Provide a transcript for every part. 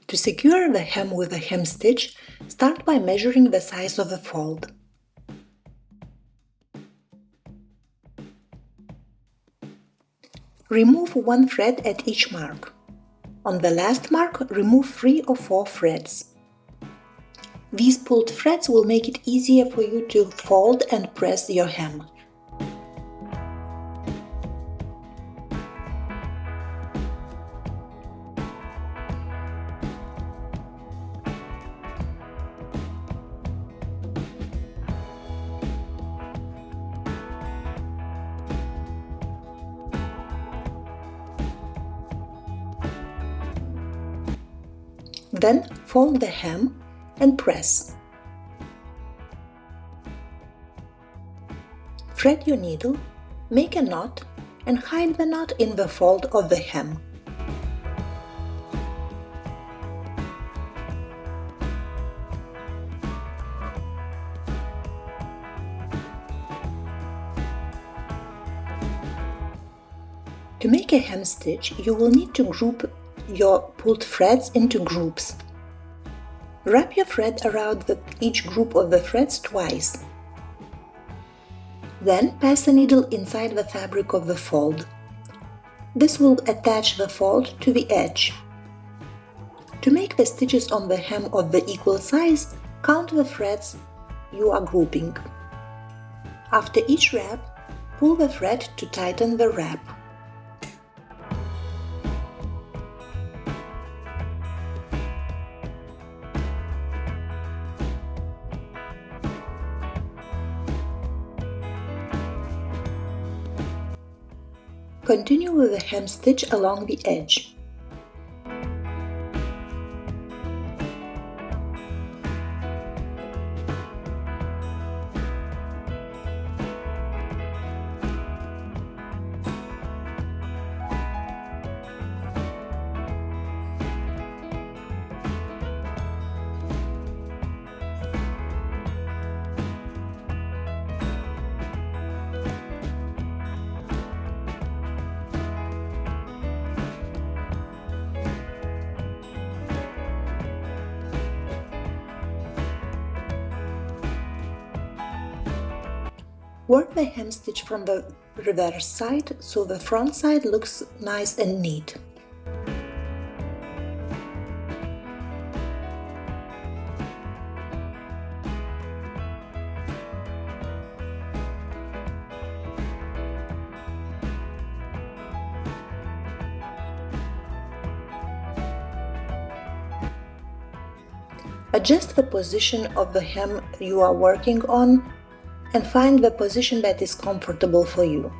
To secure the hem with a hem stitch, start by measuring the size of the fold. Remove one thread at each mark. On the last mark, remove 3 or 4 threads. These pulled threads will make it easier for you to fold and press your hem. Then fold the hem and press. Thread your needle, make a knot, and hide the knot in the fold of the hem. To make a hem stitch, you will need to group your pulled threads into groups. Wrap your thread around each group of the threads twice. Then pass the needle inside the fabric of the fold. This will attach the fold to the edge. To make the stitches on the hem of the equal size, count the threads you are grouping. After each wrap, pull the thread to tighten the wrap. Continue with the hem stitch along the edge. Work the hem stitch from the reverse side so the front side looks nice and neat. Adjust the position of the hem you are working on and find the position that is comfortable for you.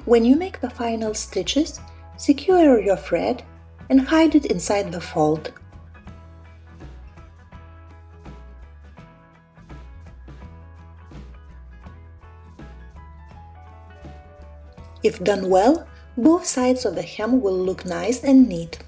When you make the final stitches, secure your thread and hide it inside the fold. If done well, both sides of the hem will look nice and neat.